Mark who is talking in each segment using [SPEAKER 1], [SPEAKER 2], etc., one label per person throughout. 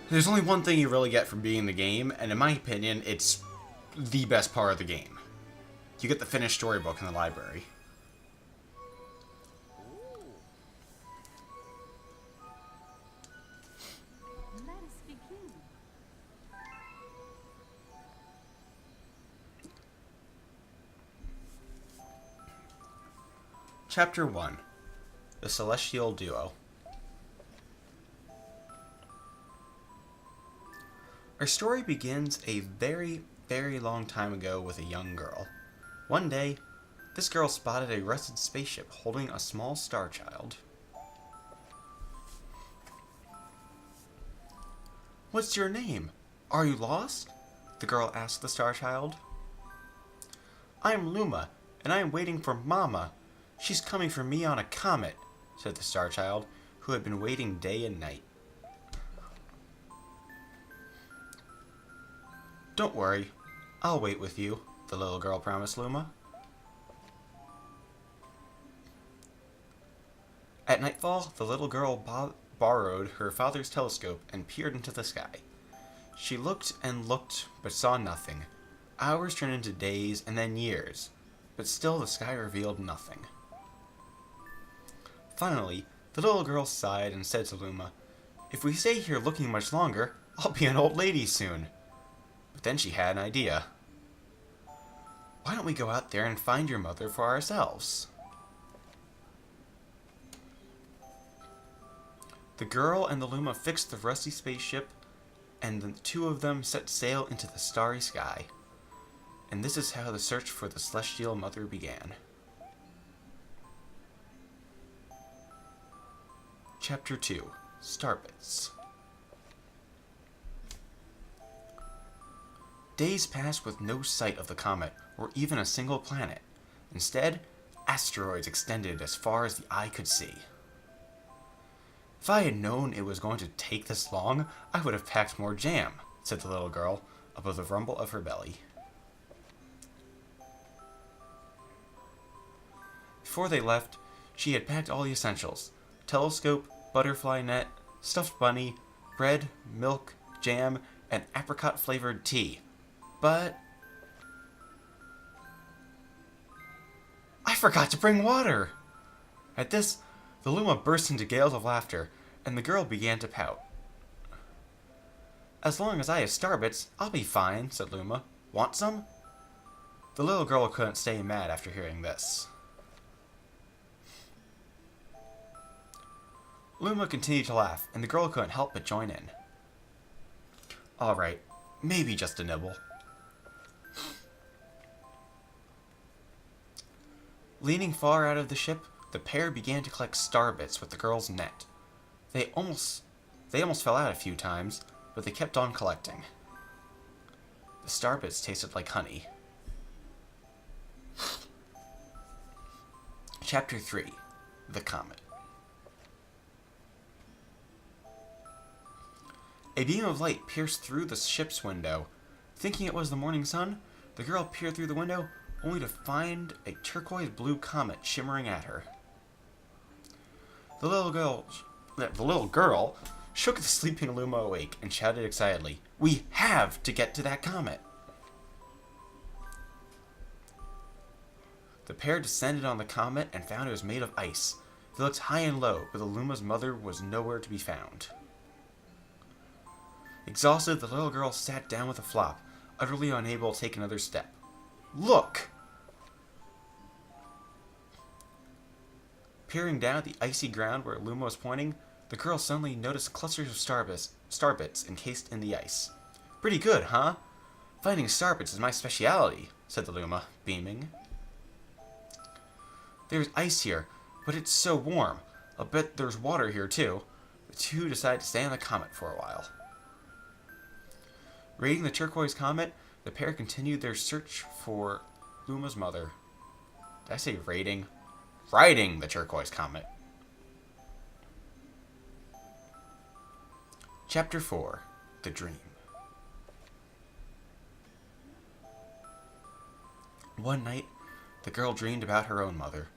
[SPEAKER 1] There's only one thing you really get from beating the game, and in my opinion, it's the best part of the game. You get the finished storybook in the library.
[SPEAKER 2] Let us begin.
[SPEAKER 1] Chapter 1. The Celestial Duo. Our story begins a very, very long time ago with a young girl. One day, this girl spotted a rusted spaceship holding a small star child. "What's your name? Are you lost?" the girl asked the star child. "I'm Luma, and I am waiting for Mama. She's coming for me on a comet," said the star child, who had been waiting day and night. "Don't worry, I'll wait with you," the little girl promised Luma. At nightfall, the little girl borrowed her father's telescope and peered into the sky. She looked and looked, but saw nothing. Hours turned into days and then years, but still the sky revealed nothing. Finally, the little girl sighed and said to Luma, "If we stay here looking much longer, I'll be an old lady soon." But then she had an idea. "Why don't we go out there and find your mother for ourselves?" The girl and the Luma fixed the rusty spaceship, and the two of them set sail into the starry sky. And this is how the search for the Celestial Mother began. Chapter 2. Starbits. Days passed with no sight of the comet, or even a single planet. Instead, asteroids extended as far as the eye could see. "If I had known it was going to take this long, I would have packed more jam," said the little girl, above the rumble of her belly. Before they left, she had packed all the essentials: telescope, butterfly net, stuffed bunny, bread, milk, jam, and apricot-flavored tea. But I forgot to bring water! At this, the Luma burst into gales of laughter, and the girl began to pout. "As long as I have Starbits, I'll be fine," said Luma. "Want some?" The little girl couldn't stay mad after hearing this. Luma continued to laugh, and the girl couldn't help but join in. "Alright, maybe just a nibble." Leaning far out of the ship, the pair began to collect Starbits with the girl's net. They almost fell out a few times, but they kept on collecting. The Starbits tasted like honey. Chapter 3. The Comet. A beam of light pierced through the ship's window. Thinking it was the morning sun, the girl peered through the window, only to find a turquoise-blue comet shimmering at her. The little girl shook the sleeping Luma awake and shouted excitedly, "We have to get to that comet!" The pair descended on the comet and found it was made of ice. They looked high and low, but the Luma's mother was nowhere to be found. Exhausted, the little girl sat down with a flop, utterly unable to take another step. "Look!" Peering down at the icy ground where Luma was pointing, the girl suddenly noticed clusters of starbits encased in the ice. "Pretty good, huh? Finding starbits is my specialty," said the Luma, beaming. "There's ice here, but it's so warm. I'll bet there's water here, too." The two decided to stay on the comet for a while. Raiding the turquoise comet, the pair continued their search for Luma's mother. Did I say raiding? Riding the turquoise comet. Chapter 4. The Dream. One night, the girl dreamed about her own mother.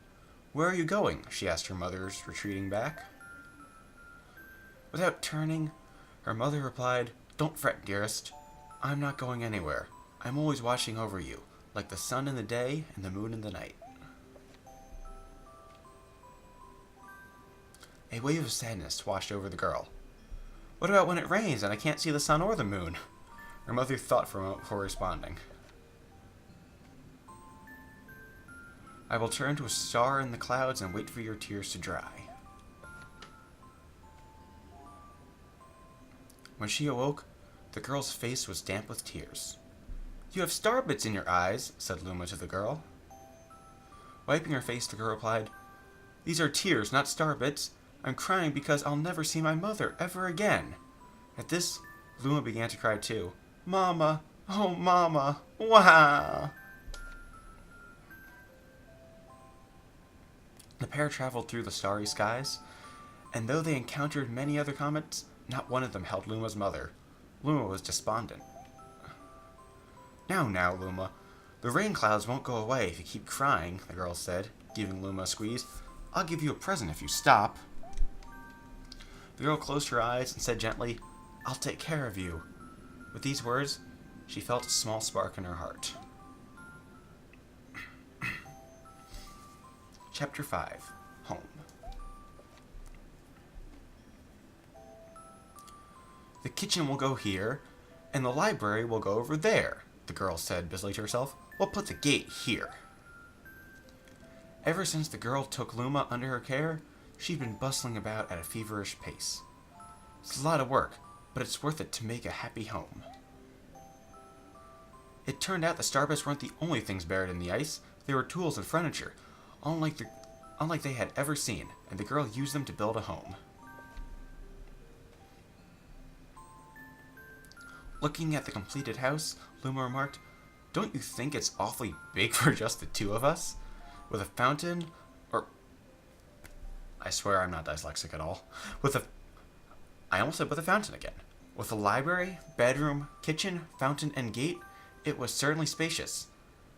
[SPEAKER 1] "Where are you going?" she asked her mother's retreating back. Without turning, Her mother replied, "Don't fret, dearest. I'm not going anywhere. I'm always watching over you, like the sun in the day and the moon in the night." A wave of sadness washed over the girl. "What about when it rains and I can't see the sun or the moon?" Her mother thought for a moment before responding. "I will turn to a star in the clouds and wait for your tears to dry." When she awoke, the girl's face was damp with tears. "You have starbits in your eyes," said Luma to the girl. Wiping her face, the girl replied, "These are tears, not starbits. I'm crying because I'll never see my mother ever again." At this, Luma began to cry too. "Mama! Oh, Mama! Wow!" The pair traveled through the starry skies, and though they encountered many other comets, not one of them held Luma's mother. Luma was despondent. Now, Luma. The rain clouds won't go away if you keep crying," the girl said, giving Luma a squeeze. "I'll give you a present if you stop." The girl closed her eyes and said gently, "I'll take care of you." With these words, she felt a small spark in her heart. Chapter 5. Home. "The kitchen will go here, and the library will go over there," the girl said busily to herself. "We'll put the gate here." Ever since the girl took Luma under her care, she'd been bustling about at a feverish pace. It's a lot of work, but it's worth it to make a happy home. It turned out the Starbits weren't the only things buried in the ice. They were tools and furniture, unlike they had ever seen, and the girl used them to build a home. Looking at the completed house, Luma remarked, "Don't you think it's awfully big for just the two of us? With a fountain, or... I swear I'm not dyslexic at all. I almost said with a fountain again. With a library, bedroom, kitchen, fountain, and gate, it was certainly spacious.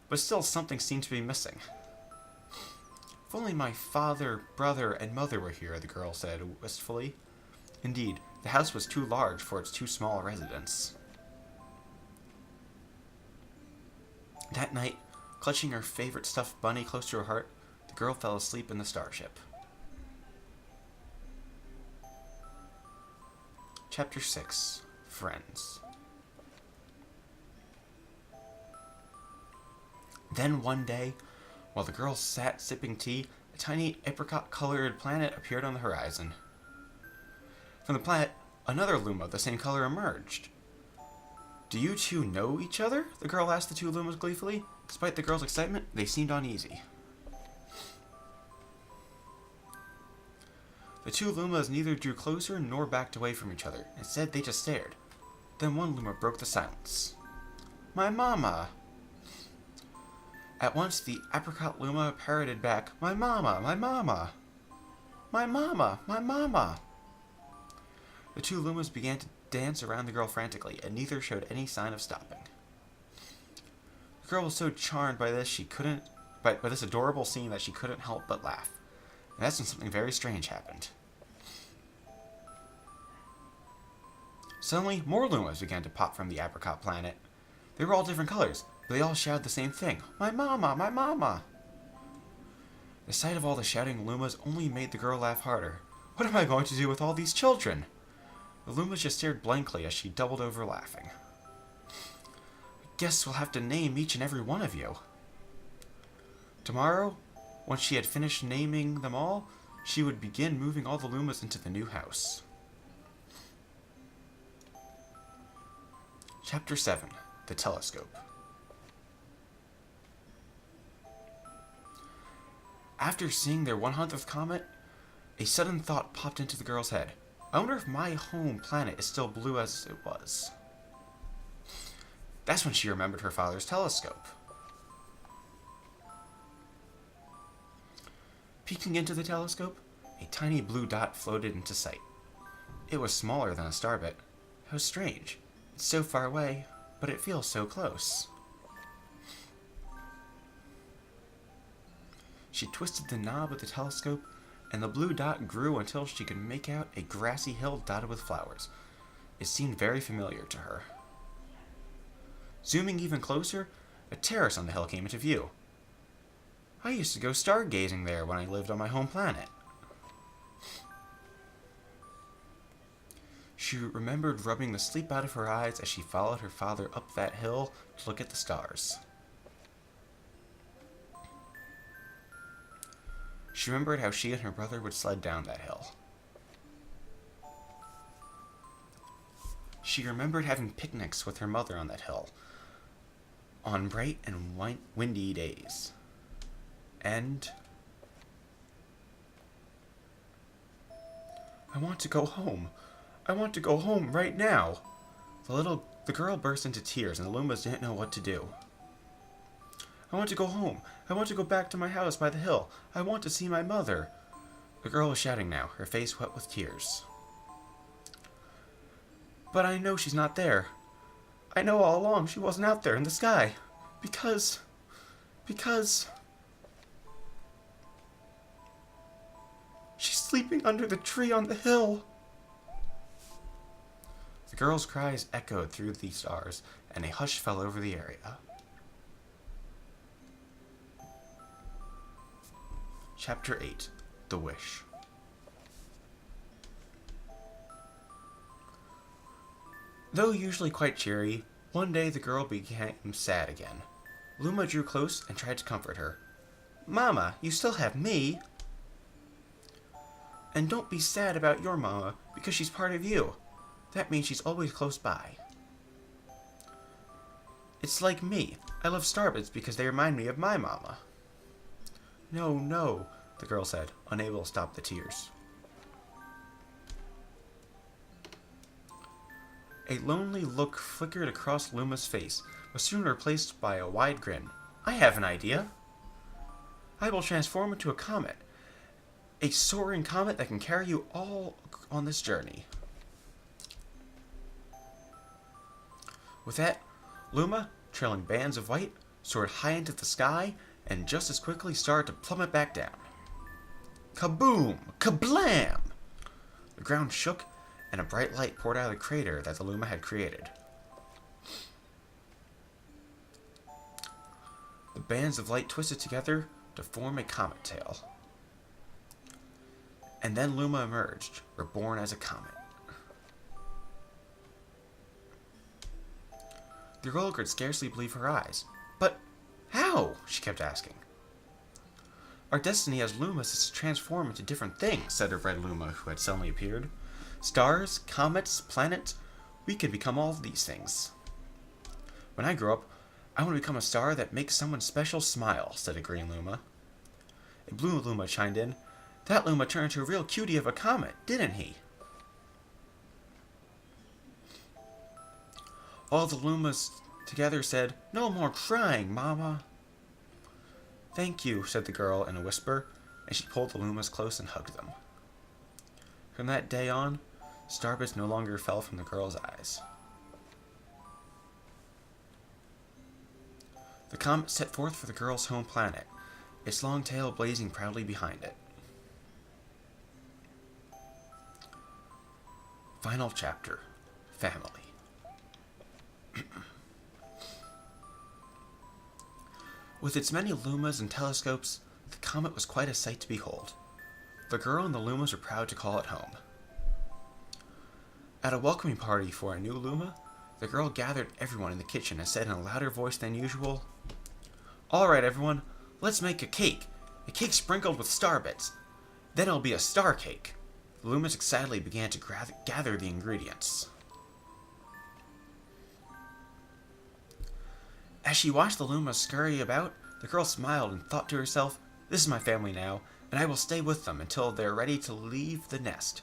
[SPEAKER 1] But still something seemed to be missing." "If only my father, brother, and mother were here," the girl said wistfully. Indeed, the house was too large for its too small a residence. That night, clutching her favorite stuffed bunny close to her heart, the girl fell asleep in the starship. Chapter 6. Friends. Then one day, while the girl sat sipping tea, a tiny apricot-colored planet appeared on the horizon. From the planet, another Luma of the same color emerged. "Do you two know each other?" the girl asked the two Lumas gleefully. Despite the girl's excitement, they seemed uneasy. The two Lumas neither drew closer nor backed away from each other. Instead, they just stared. Then one Luma broke the silence. "My mama!" At once, the apricot Luma parroted back, "My mama! My mama! My mama! My mama!" The two Lumas began to dance around the girl frantically, and neither showed any sign of stopping. The girl was so charmed by this by this adorable scene that she couldn't help but laugh. And that's when something very strange happened. Suddenly, more Lumas began to pop from the apricot planet. They were all different colors, but they all shouted the same thing, "My mama! My mama!" The sight of all the shouting Lumas only made the girl laugh harder. "What am I going to do with all these children?" The Lumas just stared blankly as she doubled over laughing. "I guess we'll have to name each and every one of you." Tomorrow, once she had finished naming them all, she would begin moving all the Lumas into the new house. Chapter 7. The Telescope. After seeing their 100th comet, a sudden thought popped into the girl's head. "I wonder if my home planet is still blue as it was." That's when she remembered her father's telescope. Peeking into the telescope, a tiny blue dot floated into sight. It was smaller than a starbit. How strange. It's so far away, but it feels so close. She twisted the knob of the telescope, and the blue dot grew until she could make out a grassy hill dotted with flowers. it seemed very familiar to her. Zooming even closer, a terrace on the hill came into view. I used to go stargazing there when I lived on my home planet. She remembered rubbing the sleep out of her eyes as she followed her father up that hill to look at the stars. She remembered how she and her brother would sled down that hill. She remembered having picnics with her mother on that hill on bright and windy days. And I want to go home. I want to go home right now. The girl burst into tears, and the Lumas didn't know what to do. I want to go home. I want to go back to my house by the hill. I want to see my mother. The girl was shouting now, her face wet with tears. But I know she's not there. I know all along she wasn't out there in the sky. Because... she's sleeping under the tree on the hill. The girl's cries echoed through the stars, and a hush fell over the area. Chapter 8. The Wish. Though usually quite cheery, one day the girl became sad again. Luma drew close and tried to comfort her. Mama, you still have me. And don't be sad about your mama, because she's part of you. That means she's always close by. It's like me. I love Starbits because they remind me of my mama. No, no, the girl said, unable to stop the tears. A lonely look flickered across Luma's face, but soon replaced by a wide grin. I have an idea. I will transform into a comet. A soaring comet that can carry you all on this journey. With that, Luma, trailing bands of white, soared high into the sky and just as quickly started to plummet back down. Kaboom! Kablam! The ground shook and a bright light poured out of the crater that the Luma had created. The bands of light twisted together to form a comet tail. And then Luma emerged, reborn as a comet. The girl could scarcely believe her eyes. But how? She kept asking. Our destiny as Lumas is to transform into different things, said a red Luma who had suddenly appeared. Stars, comets, planets, we can become all of these things. When I grow up, I want to become a star that makes someone special smile, said a green Luma. A blue Luma chimed in. That Luma turned into a real cutie of a comet, didn't he? All the Lumas together said, No more crying, Mama. Thank you, said the girl in a whisper, and she pulled the Lumas close and hugged them. From that day on, Starbits no longer fell from the girl's eyes. The comet set forth for the girl's home planet, its long tail blazing proudly behind it. Final chapter. Family. With its many Lumas and telescopes, the comet was quite a sight to behold. The girl and the Lumas were proud to call it home. At a welcoming party for a new Luma, the girl gathered everyone in the kitchen and said in a louder voice than usual, All right, everyone, let's make a cake sprinkled with Starbits. Then it'll be a star cake. The Lumas excitedly began to gather the ingredients. As she watched the Lumas scurry about, the girl smiled and thought to herself, This is my family now, and I will stay with them until they're ready to leave the nest.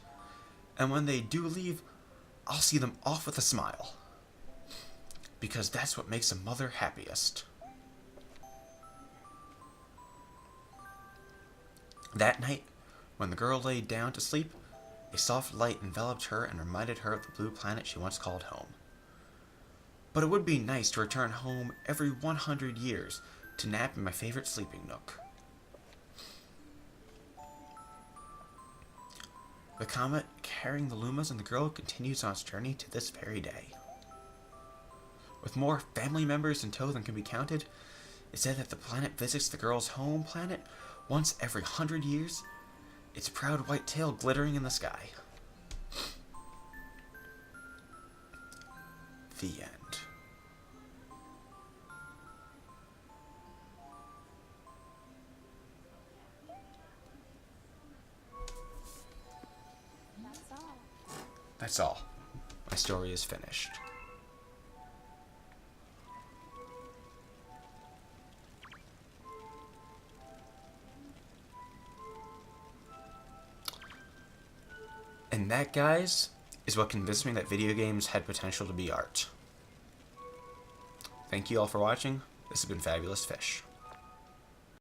[SPEAKER 1] And when they do leave, I'll see them off with a smile. Because that's what makes a mother happiest. That night, when the girl lay down to sleep, a soft light enveloped her and reminded her of the blue planet she once called home. But it would be nice to return home every 100 years to nap in my favorite sleeping nook. The comet carrying the Lumas, and the girl continues on its journey to this very day. With more family members in tow than can be counted, it's said that the planet visits the girl's home planet once every 100 years, its proud white tail glittering in the sky. The end.
[SPEAKER 2] That's all.
[SPEAKER 1] That's all. My story is finished. And that, guys, is what convinced me that video games had potential to be art. Thank you all for watching. This has been Fabulous Fish.